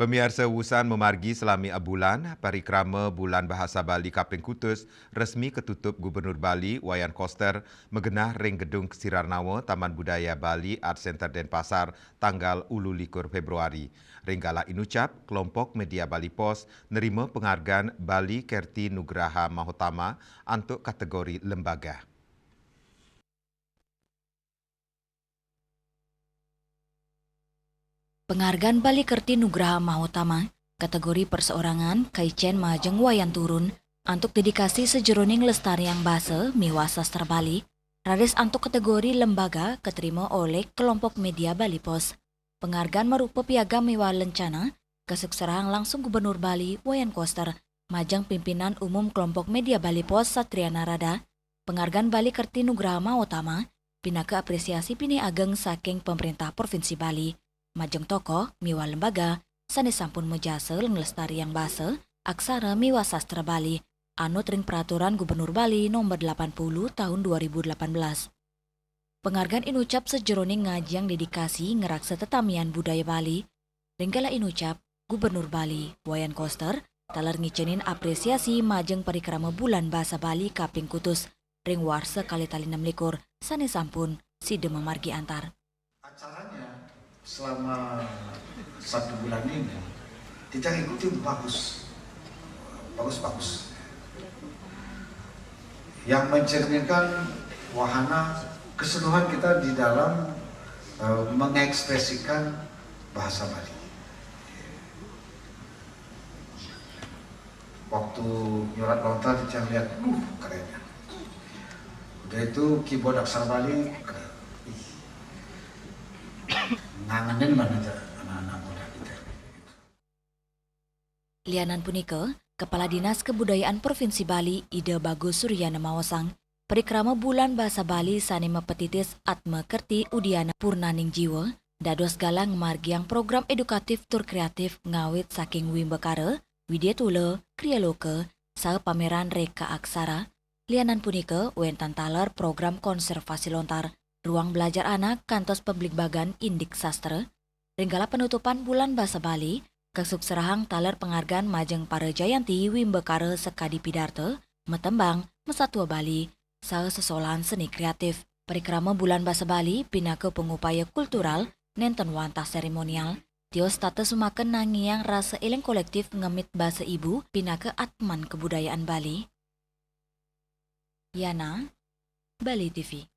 Pemirsa Wusan memargi selami abulan, parikrama Bulan Bahasa Bali Kaping Kutus resmi ketutup Gubernur Bali Wayan Koster megenah ring gedung Sirarnawa Taman Budaya Bali Art Center Denpasar tanggal 24 Februari. Ringgala inucap kelompok media Bali Pos nerima penghargaan Bali Kerti Nugraha Mahotama untuk kategori lembaga. Penghargaan Bali Kerti Nugraha Mahotama, kategori perseorangan, Kaicen Majeng Wayan Turun, untuk dedikasi sejeroning lestariang bahasa miwa sastra Bali, rades untuk kategori lembaga keterima oleh kelompok media Bali Pos. Penghargaan merupa piagam miwa lencana, kesukserang langsung Gubernur Bali Wayan Koster, Majeng pimpinan umum kelompok media Bali Pos Satria Narada. Penghargaan Bali Kerti Nugraha Mahotama, pinaka apresiasi pini ageng saking pemerintah Provinsi Bali. Majeng tokoh, miwa lembaga, sanes sampun mejase nglestariang basa, aksara miwa sastra Bali, anut ring peraturan Gubernur Bali nomor 80 tahun 2018. Penghargaan inucap sejeroning ngajiang dedikasi ngeraksa tetamian budaya Bali. Ringgala inucap Gubernur Bali, Wayan Koster, taler ngicenin apresiasi majeng parikrama Bulan Bahasa Bali Kaping Kutus, ring warsa kali tali 6 sanes sampun side memargi antar. Acaranya selama 1 bulan ini kita ikuti bagus. Yang mencerminkan wahana keseluruhan kita di dalam mengekspresikan bahasa Bali. Waktu nyurat lontar kita lihat, kerennya. Udah itu keyboard aksara Bali keren. Ngangenin banget anak-anak muda kita. Lianan punika, Kepala Dinas Kebudayaan Provinsi Bali Ida Bagus Suryana Mawasang, parikrama Bulan Bahasa Bali sanema petitis Atma Kerti Udiana Purnaning Jiwa, dados galang margiang program edukatif tur kreatif ngawit saking Wimbekara, Widya Tula, Kriya Loka, saha pameran reka aksara. Lianan punika wentan taler program konservasi lontar, ruang belajar anak kantos publik bagan Indik Sastra. Ringgala penutupan Bulan Bahasa Bali, kesukserahang taler penghargaan Majeng Para Jayanti Wimbekara Sekadi Pidarte, Metembang, Mesatua Bali, saha sesolahan seni kreatif. Parikrama Bulan Bahasa Bali pinaka pengupaya kultural nenten wantah seremonial. Tio status sumaken nangiang rasa eling kolektif ngemit bahasa ibu pinaka atman kebudayaan Bali. Yana, Bali TV.